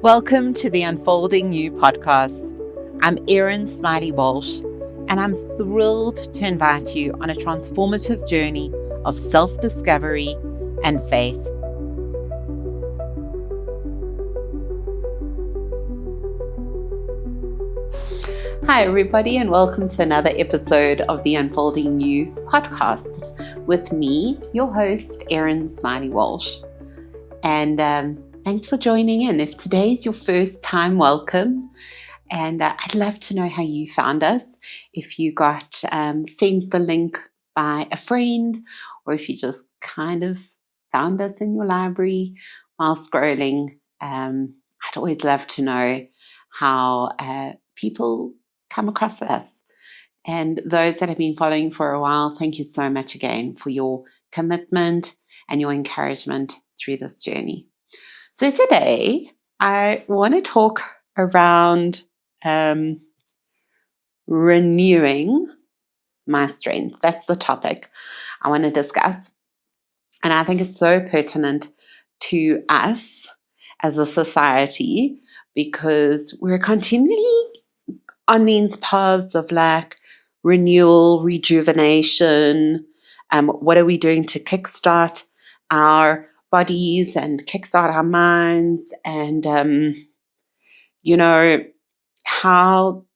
Welcome to the Unfolding You podcast. I'm Erin Smylie Walsh, and I'm thrilled to invite you on a transformative journey of self-discovery and faith. Hi, everybody, and welcome to another episode of the Unfolding You podcast with me, your host, Erin Smylie Walsh. And thanks for joining in. If today's your first time, welcome. And I'd love to know how you found us. If you got sent the link by a friend, or if you just kind of found us in your library while scrolling. I'd always love to know how people come across us. And those that have been following for a while, thank you so much again for your commitment and your encouragement through this journey. So today, I want to talk around renewing my strength. That's the topic I want to discuss. And I think it's so pertinent to us as a society because we're continually on these paths of like renewal, rejuvenation. What are we doing to kickstart our bodies and kickstart our minds? And,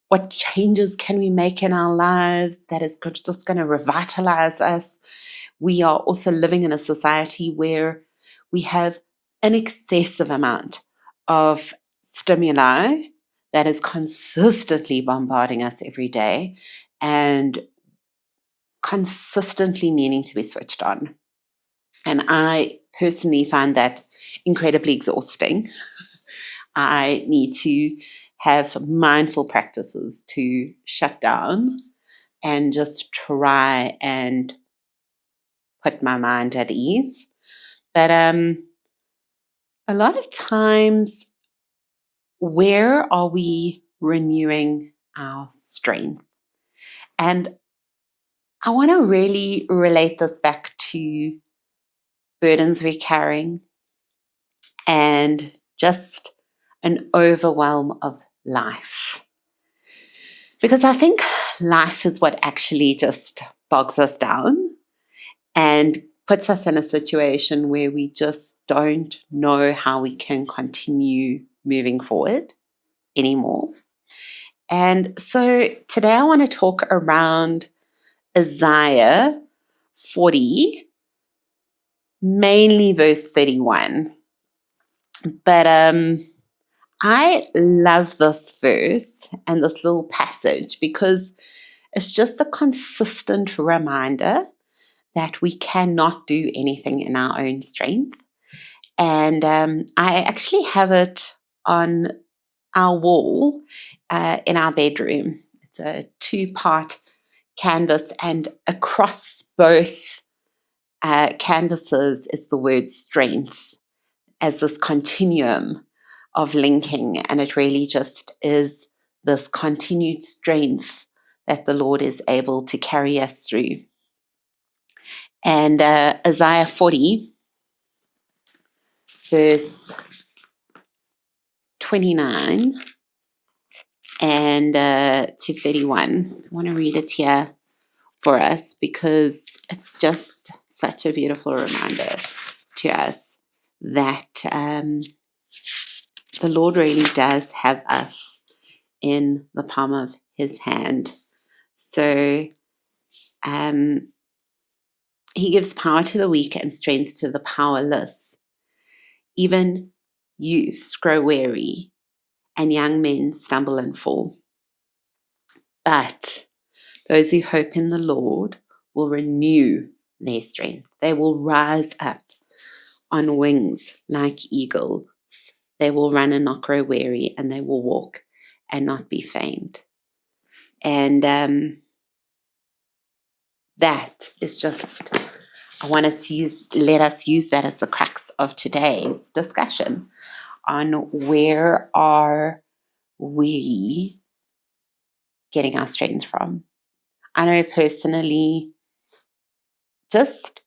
what changes can we make in our lives that is just going to revitalize us? We are also living in a society where we have an excessive amount of stimuli that is consistently bombarding us every day and consistently needing to be switched on. And I personally find that incredibly exhausting. I need to have mindful practices to shut down and just try and put my mind at ease. But a lot of times, where are we renewing our strength? And I want to really relate this back to burdens we're carrying and just an overwhelm of life. Because I think life is what actually just bogs us down and puts us in a situation where we just don't know how we can continue moving forward anymore. And so today I want to talk around Isaiah 40, mainly verse 31. But I love this verse and this little passage because it's just a consistent reminder that we cannot do anything in our own strength. And I actually have it on our wall in our bedroom. It's a 2-part canvas, and across both canvases is the word strength as this continuum of linking, and it really just is this continued strength that the Lord is able to carry us through. And Isaiah 40, verse 29 and to 31. I want to read it here for us because it's just such a beautiful reminder to us that the Lord really does have us in the palm of his hand. So he gives power to the weak and strength to the powerless. Even youths grow weary and young men stumble and fall. But those who hope in the Lord will renew their strength. They will rise up on wings like eagles. They will run and not grow weary, and they will walk and not be faint. And that is just, let us use that as the crux of today's discussion on where are we getting our strength from. I know personally, just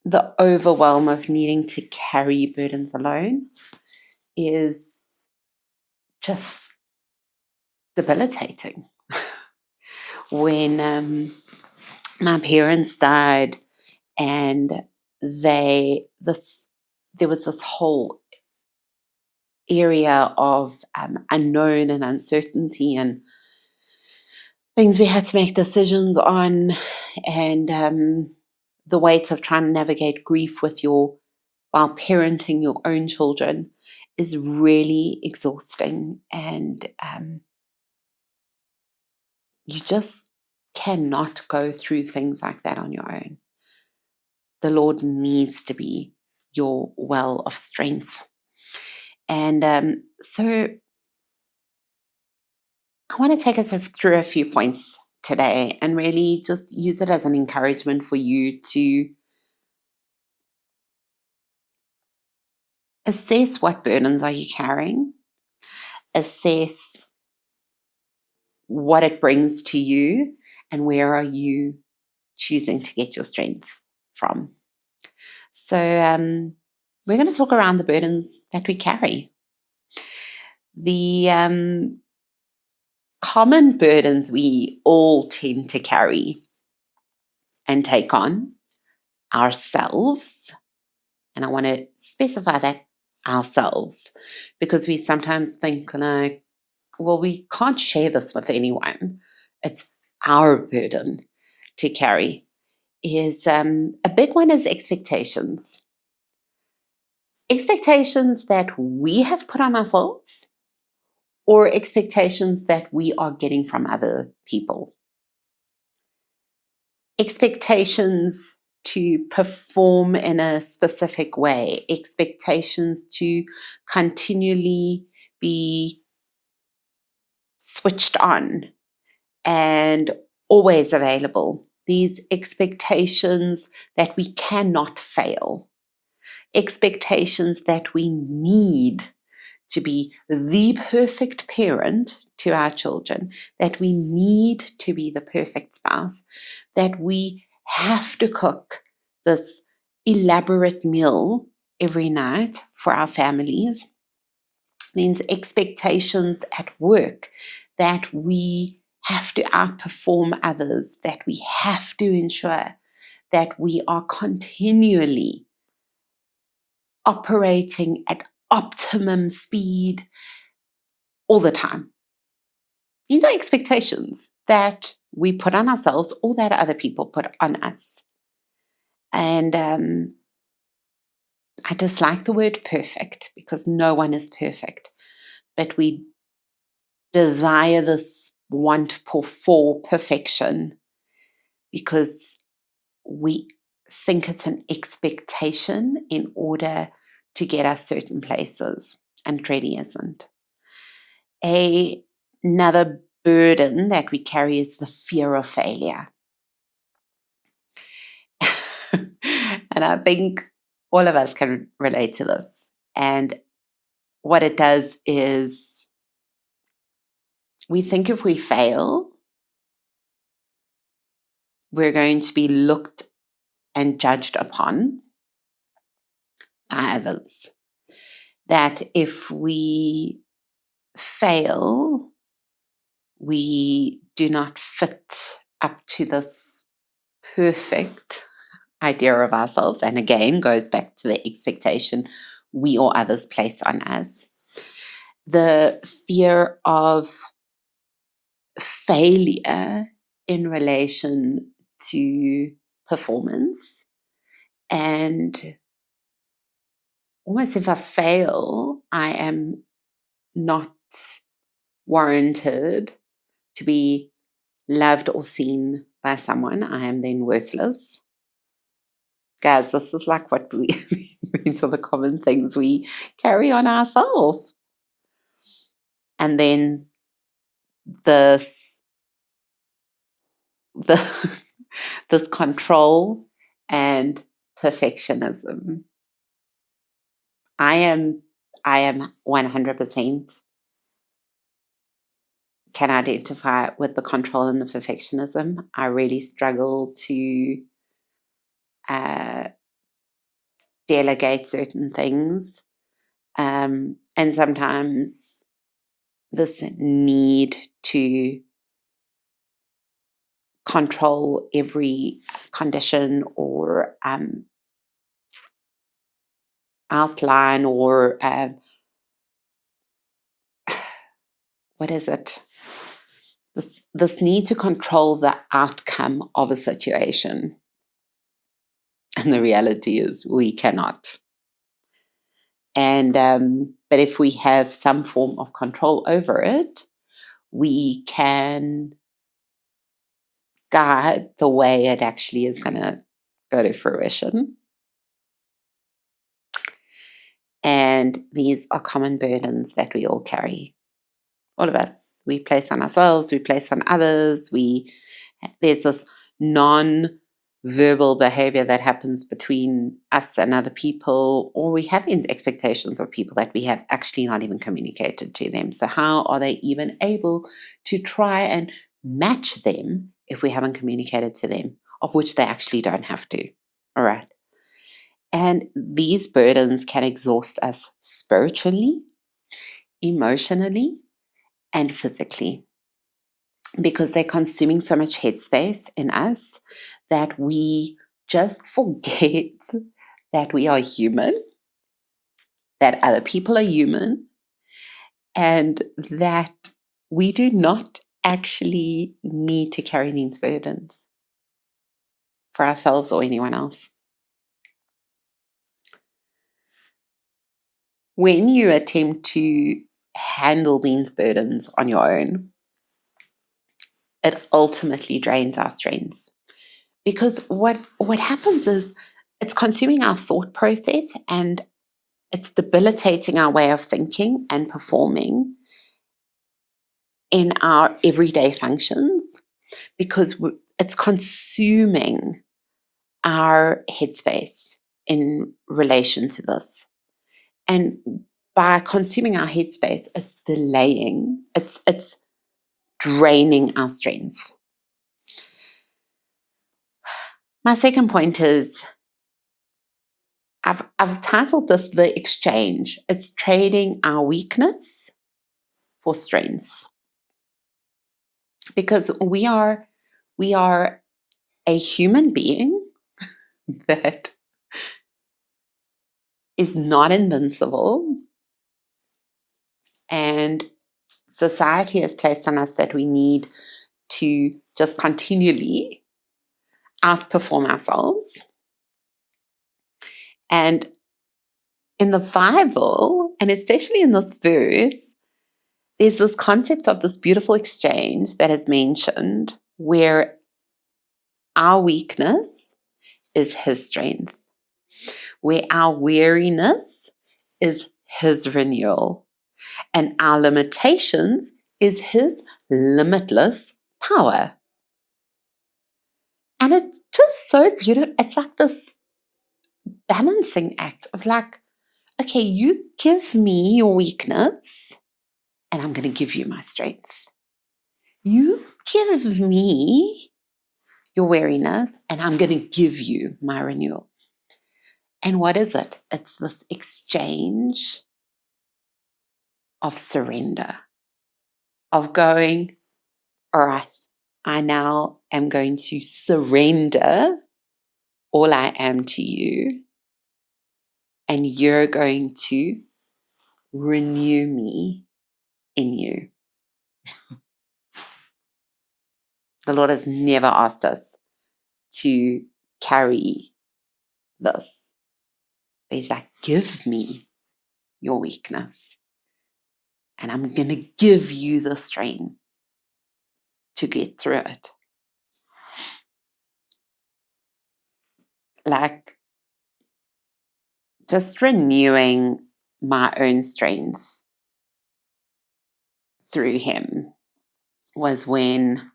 the overwhelm of needing to carry burdens alone is just debilitating. When my parents died, and there was this whole area of unknown and uncertainty and things we had to make decisions on, and the weight of trying to navigate grief while parenting your own children is really exhausting, and you just cannot go through things like that on your own. The Lord needs to be your well of strength. And so I want to take us through a few points today and really just use it as an encouragement for you to assess what burdens are you carrying, assess what it brings to you, and where are you choosing to get your strength from. So we're going to talk around the burdens that we carry. The common burdens we all tend to carry and take on ourselves, and I want to specify that, ourselves, because we sometimes think like, well, we can't share this with anyone. It's our burden to carry. Is a big one is expectations. Expectations that we have put on ourselves, or expectations that we are getting from other people. Expectations to perform in a specific way, expectations to continually be switched on and always available. These expectations that we cannot fail, expectations that we need to be the perfect parent to our children, that we need to be the perfect spouse, that we have to cook this elaborate meal every night for our families. These expectations at work, that we have to outperform others, that we have to ensure that we are continually operating at optimum speed all the time. These are expectations that we put on ourselves or that other people put on us. And I dislike the word perfect because no one is perfect. But we desire this want for perfection because we think it's an expectation in order to get us certain places, and it really isn't. Another burden that we carry is the fear of failure. And I think all of us can relate to this. And what it does is we think if we fail, we're going to be looked and judged upon by others. That if we fail, we do not fit up to this perfect idea of ourselves. And again, goes back to the expectation we or others place on us. The fear of failure in relation to performance, and almost if I fail, I am not warranted to be loved or seen by someone. I am then worthless. Guys, this is like what these are the common things we carry on ourselves. And then this control and perfectionism. I am 100% can identify with the control and the perfectionism. I really struggle to delegate certain things. And sometimes this need to control every condition or outline or what is it? This need to control the outcome of a situation. And the reality is we cannot. And but if we have some form of control over it, we can guide the way it actually is going to go to fruition. And these are common burdens that we all carry. All of us. We place on ourselves, we place on others. There's this non-verbal behavior that happens between us and other people, or we have these expectations of people that we have actually not even communicated to them. So how are they even able to try and match them if we haven't communicated to them, of which they actually don't have to? All right. And these burdens can exhaust us spiritually, emotionally, and physically, because they're consuming so much headspace in us that we just forget that we are human, that other people are human, and that we do not actually need to carry these burdens for ourselves or anyone else. When you attempt to handle these burdens on your own, it ultimately drains our strength. Because what happens is it's consuming our thought process and it's debilitating our way of thinking and performing in our everyday functions, because it's consuming our headspace in relation to this. And by consuming our headspace, it's delaying, it's draining our strength. My second point is I've titled this The Exchange. It's trading our weakness for strength. Because we are a human being that is not invincible, and society has placed on us that we need to just continually outperform ourselves. And in the Bible, and especially in this verse, there's this concept of this beautiful exchange that is mentioned where our weakness is His strength, where our weariness is His renewal, and our limitations is His limitless power. And it's just so beautiful. It's like this balancing act of like, okay, you give me your weakness and I'm going to give you my strength. You give me your weariness and I'm going to give you my renewal. And what is it? It's this exchange of surrender, of going, all right, I now am going to surrender all I am to you, and you're going to renew me in you. The Lord has never asked us to carry this. But He's like, give me your weakness, and I'm going to give you the strength to get through it. Like, just renewing my own strength through Him was when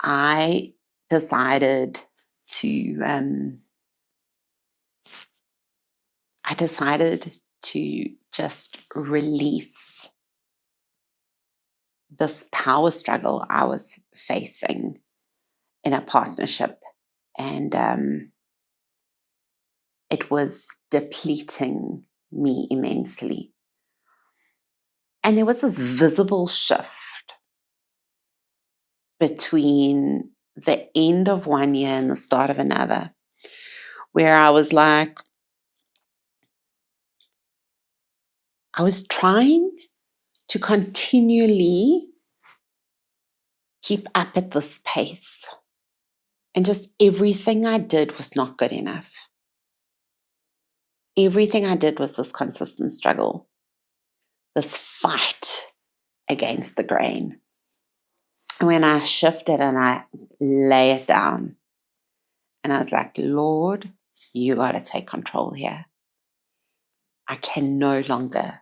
I decided to just release this power struggle I was facing in a partnership, and it was depleting me immensely. And there was this visible shift between the end of one year and the start of another, where I was like, I was trying to continually keep up at this pace. And just everything I did was not good enough. Everything I did was this consistent struggle, this fight against the grain. And when I shifted and I lay it down, and I was like, Lord, you got to take control here. I can no longer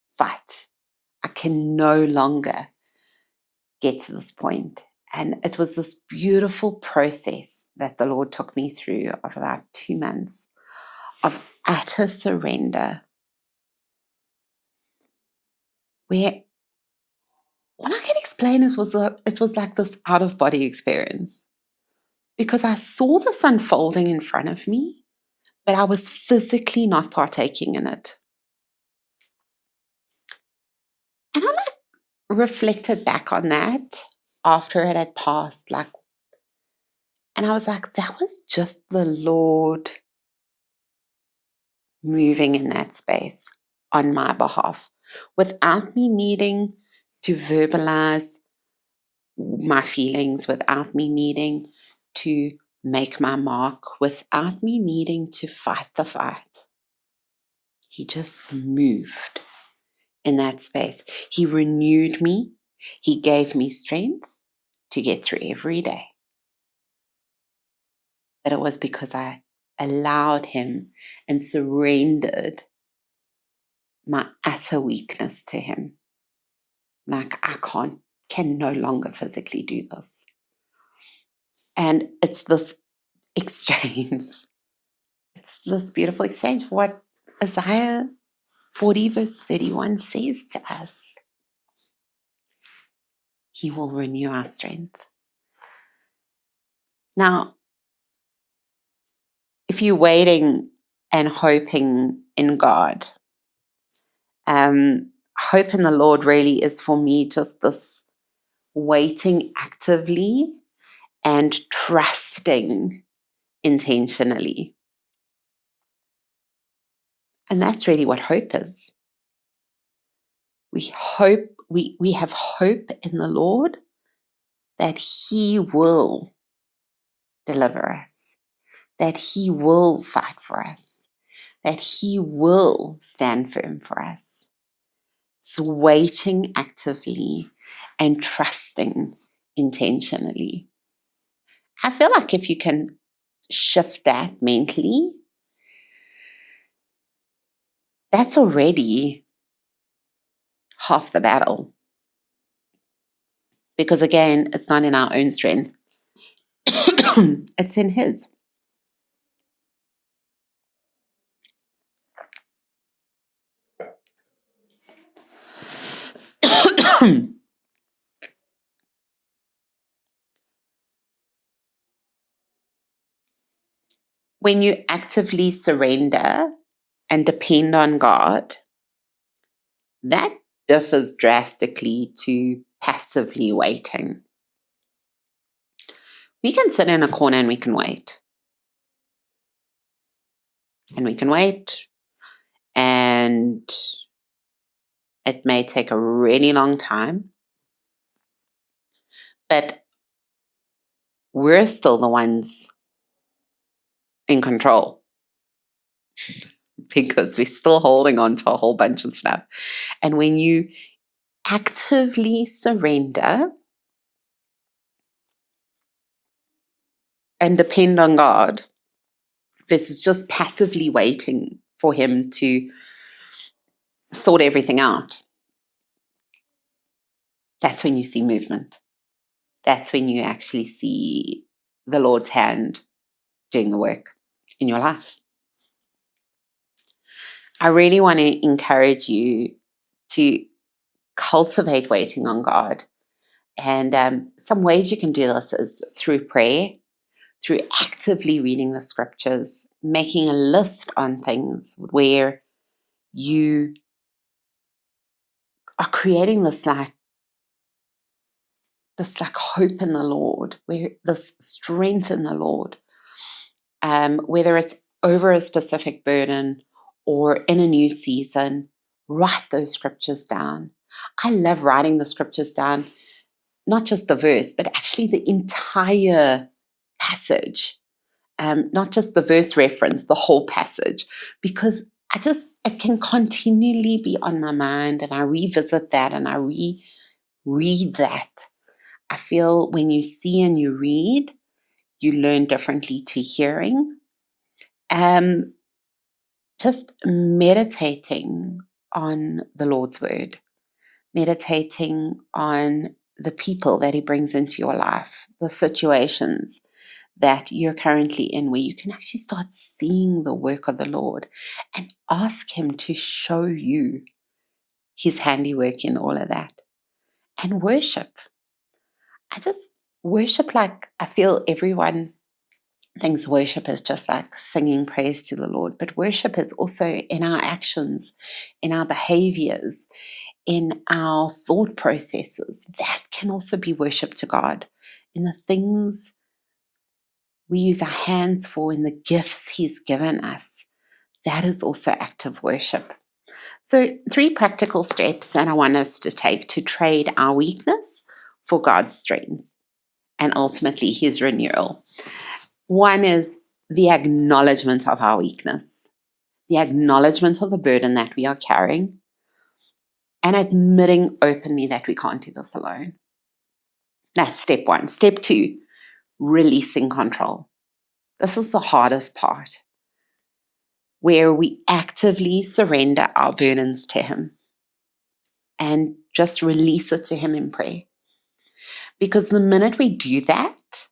fight. I can no longer get to this point. And it was this beautiful process that the Lord took me through of about 2 months of utter surrender, where all I can explain it was like this out of body experience, because I saw this unfolding in front of me, but I was physically not partaking in it. And I reflected back on that after it had passed, and I was like, that was just the Lord moving in that space on my behalf without me needing to verbalize my feelings, without me needing to make my mark, without me needing to fight the fight. He just moved in that space. He renewed me. He gave me strength to get through every day. But it was because I allowed him and surrendered my utter weakness to him. Like, I can no longer physically do this. And it's this exchange. It's this beautiful exchange of what Isaiah 40 verse 31 says to us. He will renew our strength. Now, if you're waiting and hoping in God, hope in the Lord really is for me just this waiting actively and trusting intentionally. And that's really what hope is. We have hope in the Lord that He will deliver us, that He will fight for us, that He will stand firm for us. It's waiting actively and trusting intentionally. I feel like if you can shift that mentally, that's already half the battle. Because again, it's not in our own strength. It's in His. When you actively surrender and depend on God, that differs drastically to passively waiting. We can sit in a corner and we can wait. And we can wait, and it may take a really long time, but we're still the ones in control because we're still holding on to a whole bunch of stuff. And when you actively surrender and depend on God versus just passively waiting for Him to sort everything out, that's when you see movement. That's when you actually see the Lord's hand doing the work in your life. I really want to encourage you to cultivate waiting on God. And some ways you can do this is through prayer, through actively reading the scriptures, making a list on things where you are creating this hope in the Lord, where this strength in the Lord, whether it's over a specific burden or in a new season, write those scriptures down. I love writing the scriptures down, not just the verse, but actually the entire passage, not just the verse reference, the whole passage, because it can continually be on my mind, and I revisit that and I reread that. I feel when you see and you read, you learn differently to hearing. Just meditating on the Lord's word, meditating on the people that he brings into your life, the situations that you're currently in, where you can actually start seeing the work of the Lord, and ask him to show you his handiwork in all of that. And worship. I just worship, like, I feel everyone thinks worship is just like singing praise to the Lord, but worship is also in our actions, in our behaviors, in our thought processes. That can also be worship to God, in the things we use our hands for, in the gifts he's given us. That is also active worship. So 3 practical steps that I want us to take to trade our weakness for God's strength and ultimately his renewal. One is the acknowledgement of our weakness, the acknowledgement of the burden that we are carrying, and admitting openly that we can't do this alone. That's step 1. Step 2, releasing control. This is the hardest part, where we actively surrender our burdens to him and just release it to him in prayer. Because the minute we do that,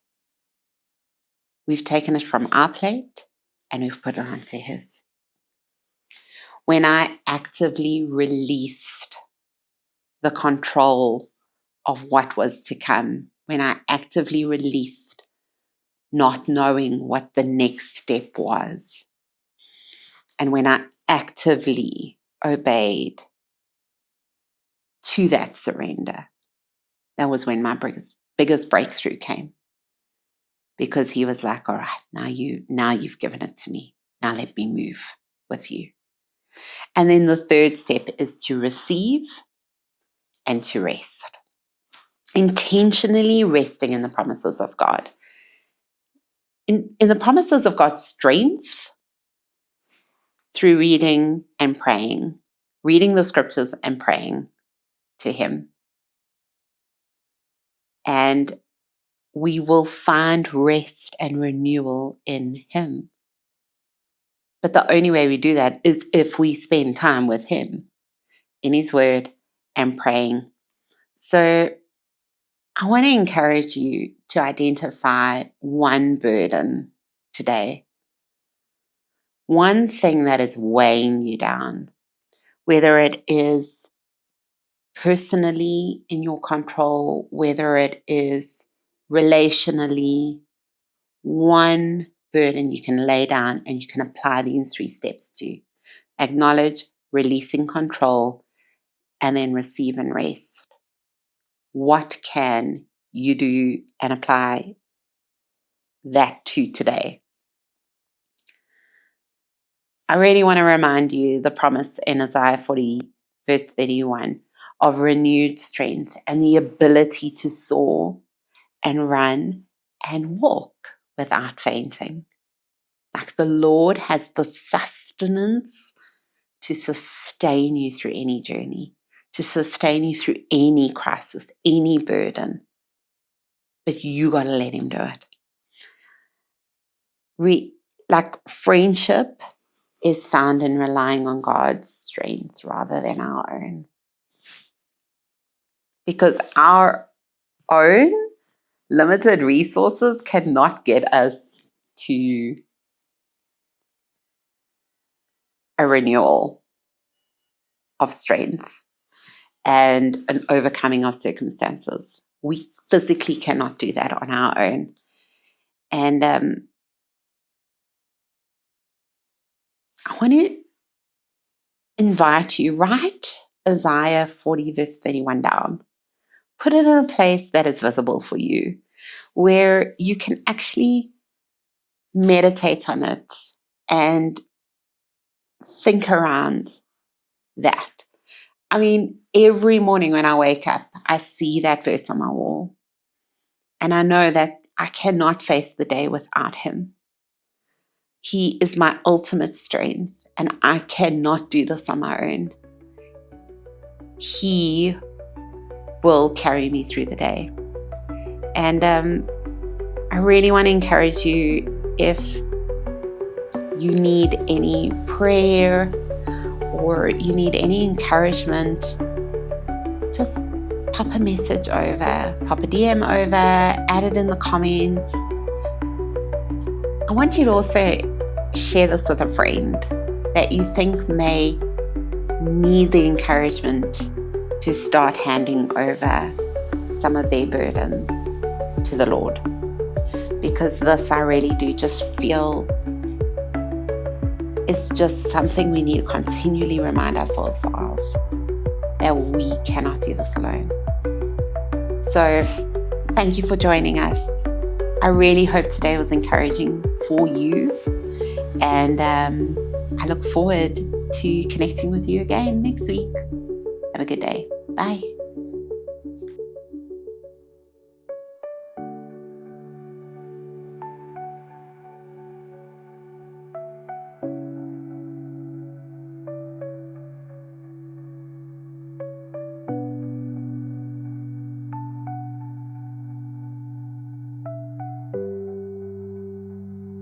we've taken it from our plate and we've put it onto his. When I actively released the control of what was to come, when I actively released not knowing what the next step was, and when I actively obeyed to that surrender, that was when my biggest breakthrough came. Because he was like, all right, now you've given it to me. Now let me move with you. And then the third step is to receive and to rest. Intentionally resting in the promises of God. In the promises of God's strength, through reading and praying, reading the scriptures and praying to him. And we will find rest and renewal in him. But the only way we do that is if we spend time with him, in his word, and praying. So I want to encourage you to identify one burden today, one thing that is weighing you down, whether it is personally in your control, whether it is relationally, one burden you can lay down and you can apply these 3 steps to. Acknowledge, releasing control, and then receive and rest. What can you do and apply that to today? I really want to remind you the promise in Isaiah 40, verse 31, of renewed strength and the ability to soar and run and walk without fainting. Like the Lord has the sustenance to sustain you through any journey, to sustain you through any crisis, any burden. But you got to let him do it. Like friendship is found in relying on God's strength rather than our own. Because our own limited resources cannot get us to a renewal of strength and an overcoming of circumstances. We physically cannot do that on our own. And I want to invite you, write Isaiah 40 verse 31 down. Put it in a place that is visible for you, where you can actually meditate on it and think around that. I mean, every morning when I wake up, I see that verse on my wall. And I know that I cannot face the day without him. He is my ultimate strength, and I cannot do this on my own. He will carry me through the day. And I really want to encourage you, if you need any prayer or you need any encouragement, just pop a message over, pop a DM over, add it in the comments. I want you to also share this with a friend that you think may need the encouragement to start handing over some of their burdens to the Lord. Because this, I really do just feel, is just something we need to continually remind ourselves of, that we cannot do this alone. So thank you for joining us. I really hope today was encouraging for you, and I look forward to connecting with you again next week. Have a good day. Bye.